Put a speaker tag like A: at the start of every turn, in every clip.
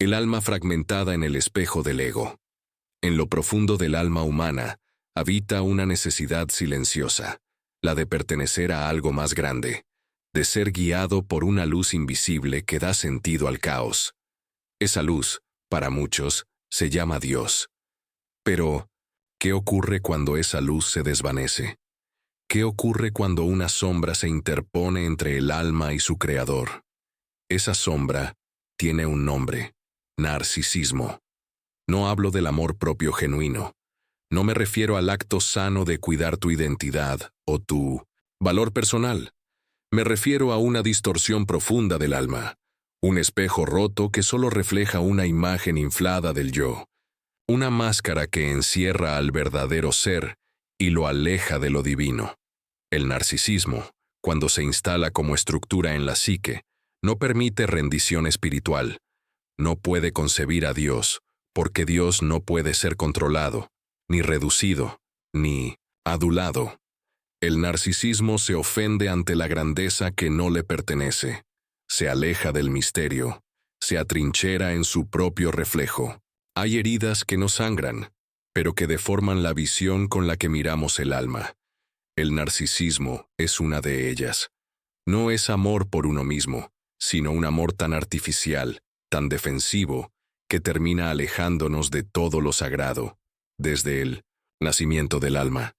A: El alma fragmentada en el espejo del ego. En lo profundo del alma humana habita una necesidad silenciosa, la de pertenecer a algo más grande, de ser guiado por una luz invisible que da sentido al caos. Esa luz, para muchos, se llama Dios. Pero, ¿qué ocurre cuando esa luz se desvanece? ¿Qué ocurre cuando una sombra se interpone entre el alma y su creador? Esa sombra tiene un nombre: narcisismo. No hablo del amor propio genuino. No me refiero al acto sano de cuidar tu identidad o tu valor personal. Me refiero a una distorsión profunda del alma, un espejo roto que solo refleja una imagen inflada del yo, una máscara que encierra al verdadero ser y lo aleja de lo divino. El narcisismo, cuando se instala como estructura en la psique, no permite rendición espiritual. No puede concebir a Dios, porque Dios no puede ser controlado, ni reducido, ni adulado. El narcisismo se ofende ante la grandeza que no le pertenece, se aleja del misterio, se atrinchera en su propio reflejo. Hay heridas que no sangran, pero que deforman la visión con la que miramos el alma. El narcisismo es una de ellas. No es amor por uno mismo, sino un amor tan artificial, tan defensivo, que termina alejándonos de todo lo sagrado, desde el nacimiento del alma.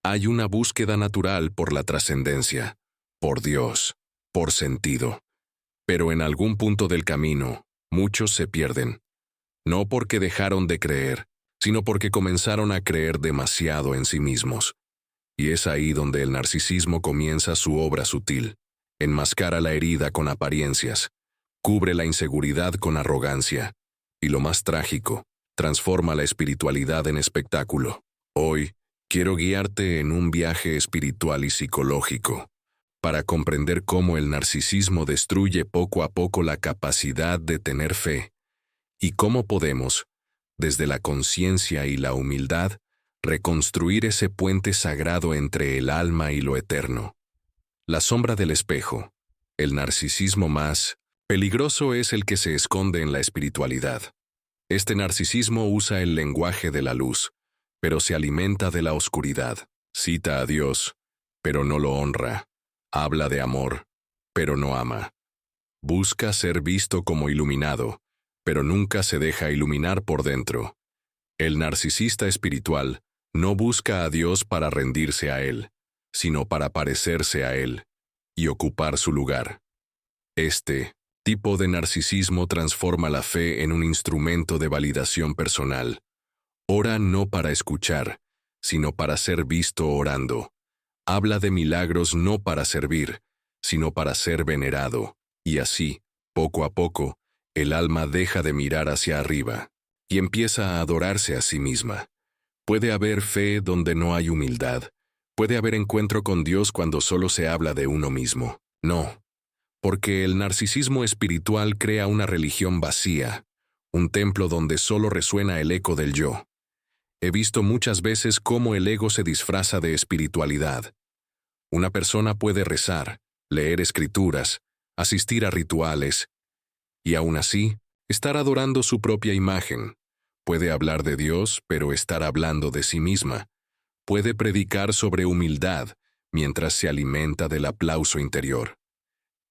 A: Hay una búsqueda natural por la trascendencia, por Dios, por sentido. Pero en algún punto del camino, muchos se pierden. No porque dejaron de creer, sino porque comenzaron a creer demasiado en sí mismos. Y es ahí donde el narcisismo comienza su obra sutil. Enmascara la herida con apariencias, cubre la inseguridad con arrogancia, y lo más trágico, transforma la espiritualidad en espectáculo. Hoy, quiero guiarte en un viaje espiritual y psicológico, para comprender cómo el narcisismo destruye poco a poco la capacidad de tener fe, y cómo podemos, desde la conciencia y la humildad, reconstruir ese puente sagrado entre el alma y lo eterno. La sombra del espejo. El narcisismo más peligroso es el que se esconde en la espiritualidad. Este narcisismo usa el lenguaje de la luz, pero se alimenta de la oscuridad. Cita a Dios, pero no lo honra. Habla de amor, pero no ama. Busca ser visto como iluminado, pero nunca se deja iluminar por dentro. El narcisista espiritual no busca a Dios para rendirse a Él, sino para parecerse a Él y ocupar su lugar. Este tipo de narcisismo transforma la fe en un instrumento de validación personal. Ora no para escuchar, sino para ser visto orando. Habla de milagros no para servir, sino para ser venerado, y así, poco a poco, el alma deja de mirar hacia arriba y empieza a adorarse a sí misma. Puede haber fe donde no hay humildad. Puede haber encuentro con Dios cuando solo se habla de uno mismo. No, porque el narcisismo espiritual crea una religión vacía, un templo donde solo resuena el eco del yo. He visto muchas veces cómo el ego se disfraza de espiritualidad. Una persona puede rezar, leer escrituras, asistir a rituales, y aún así, estar adorando su propia imagen. Puede hablar de Dios, pero estar hablando de sí misma. Puede predicar sobre humildad, mientras se alimenta del aplauso interior.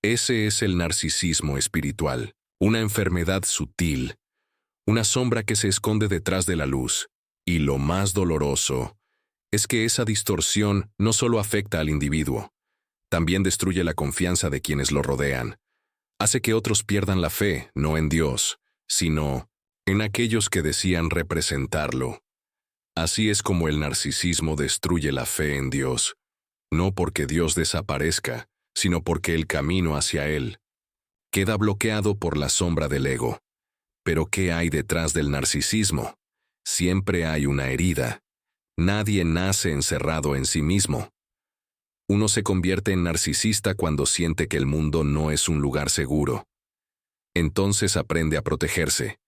A: Ese es el narcisismo espiritual, una enfermedad sutil, una sombra que se esconde detrás de la luz. Y lo más doloroso es que esa distorsión no solo afecta al individuo, también destruye la confianza de quienes lo rodean. Hace que otros pierdan la fe, no en Dios, sino en aquellos que decían representarlo. Así es como el narcisismo destruye la fe en Dios, no porque Dios desaparezca, sino porque el camino hacia Él queda bloqueado por la sombra del ego. Pero ¿qué hay detrás del narcisismo? Siempre hay una herida. Nadie nace encerrado en sí mismo. Uno se convierte en narcisista cuando siente que el mundo no es un lugar seguro. Entonces aprende a protegerse,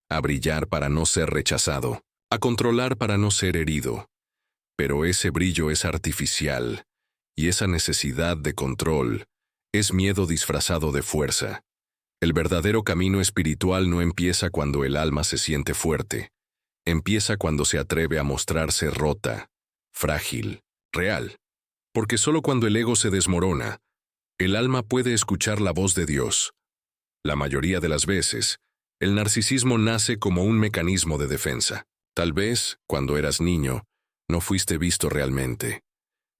A: a brillar para no ser rechazado, a controlar para no ser herido. Pero ese brillo es artificial, y esa necesidad de control es miedo disfrazado de fuerza. El verdadero camino espiritual no empieza cuando el alma se siente fuerte. Empieza cuando se atreve a mostrarse rota, frágil, real. Porque solo cuando el ego se desmorona, el alma puede escuchar la voz de Dios. La mayoría de las veces, el narcisismo nace como un mecanismo de defensa. Tal vez, cuando eras niño, no fuiste visto realmente.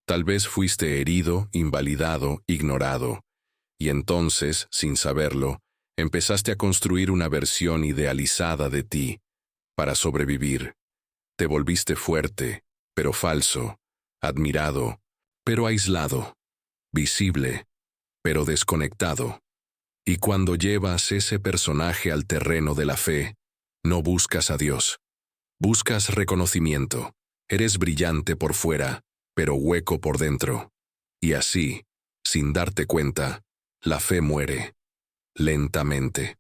A: Tal vez fuiste herido, invalidado, ignorado. Y entonces, sin saberlo, empezaste a construir una versión idealizada de ti. Para sobrevivir, te volviste fuerte, pero falso, admirado, pero aislado, visible, pero desconectado. Y cuando llevas ese personaje al terreno de la fe, no buscas a Dios. Buscas reconocimiento. Eres brillante por fuera, pero hueco por dentro. Y así, sin darte cuenta, la fe muere. Lentamente.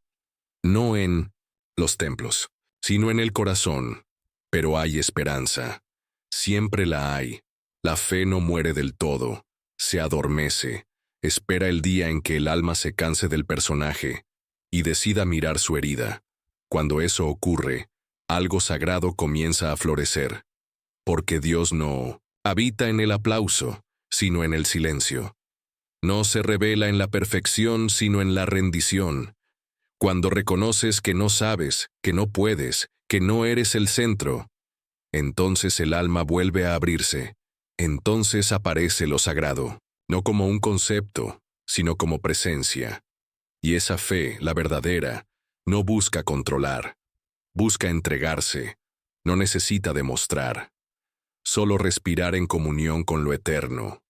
A: No en los templos, sino en el corazón. Pero hay esperanza. Siempre la hay. La fe no muere del todo. Se adormece. Espera el día en que el alma se canse del personaje y decida mirar su herida. Cuando eso ocurre, algo sagrado comienza a florecer. Porque Dios no habita en el aplauso, sino en el silencio. No se revela en la perfección, sino en la rendición. Cuando reconoces que no sabes, que no puedes, que no eres el centro, entonces el alma vuelve a abrirse. Entonces aparece lo sagrado, no como un concepto, sino como presencia. Y esa fe, la verdadera, no busca controlar, busca entregarse, no necesita demostrar, solo respirar en comunión con lo eterno.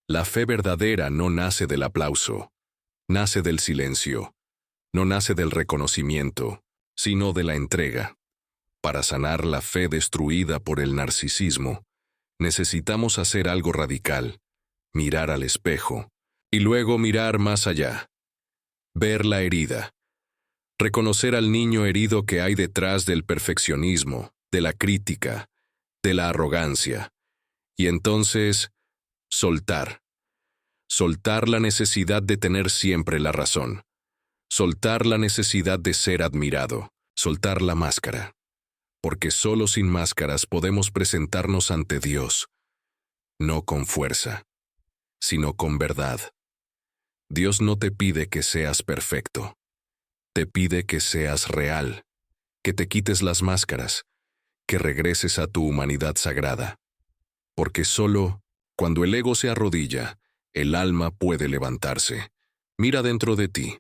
A: La fe verdadera no nace del aplauso, nace del silencio, no nace del reconocimiento, sino de la entrega. Para sanar la fe destruida por el narcisismo, necesitamos hacer algo radical, mirar al espejo, y luego mirar más allá. Ver la herida. Reconocer al niño herido que hay detrás del perfeccionismo, de la crítica, de la arrogancia. Y entonces, soltar. Soltar la necesidad de tener siempre la razón. Soltar la necesidad de ser admirado. Soltar la máscara. Porque solo sin máscaras podemos presentarnos ante Dios, no con fuerza, sino con verdad. Dios no te pide que seas perfecto. Te pide que seas real, que te quites las máscaras, que regreses a tu humanidad sagrada. Porque solo cuando el ego se arrodilla, el alma puede levantarse. Mira dentro de ti.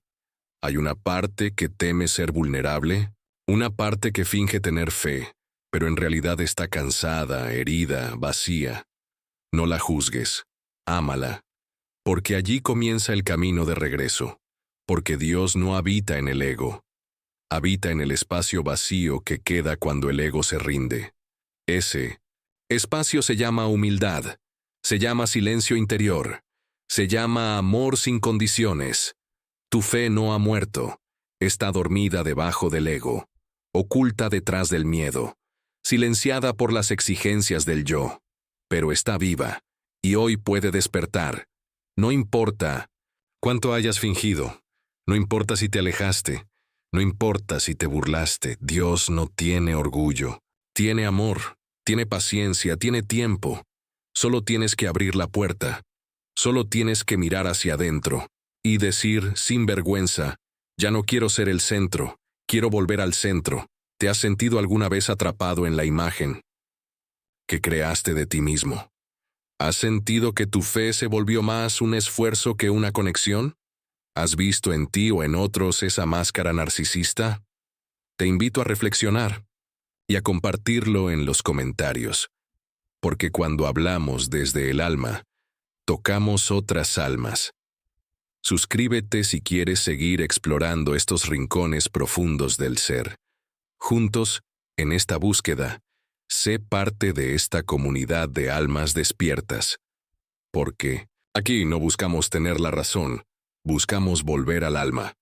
A: Hay una parte que teme ser vulnerable, una parte que finge tener fe, pero en realidad está cansada, herida, vacía. No la juzgues, ámala, porque allí comienza el camino de regreso, porque Dios no habita en el ego, habita en el espacio vacío que queda cuando el ego se rinde. Ese espacio se llama humildad, se llama silencio interior, se llama amor sin condiciones. Tu fe no ha muerto, está dormida debajo del ego, oculta detrás del miedo, silenciada por las exigencias del yo, pero está viva, y hoy puede despertar. No importa cuánto hayas fingido, no importa si te alejaste, no importa si te burlaste, Dios no tiene orgullo, tiene amor, tiene paciencia, tiene tiempo. Solo tienes que abrir la puerta, solo tienes que mirar hacia adentro y decir sin vergüenza, ya no quiero ser el centro, quiero volver al centro. ¿Te has sentido alguna vez atrapado en la imagen que creaste de ti mismo? ¿Has sentido que tu fe se volvió más un esfuerzo que una conexión? ¿Has visto en ti o en otros esa máscara narcisista? Te invito a reflexionar y a compartirlo en los comentarios, porque cuando hablamos desde el alma, tocamos otras almas. Suscríbete si quieres seguir explorando estos rincones profundos del ser. Juntos, en esta búsqueda, sé parte de esta comunidad de almas despiertas. Porque aquí no buscamos tener la razón, buscamos volver al alma.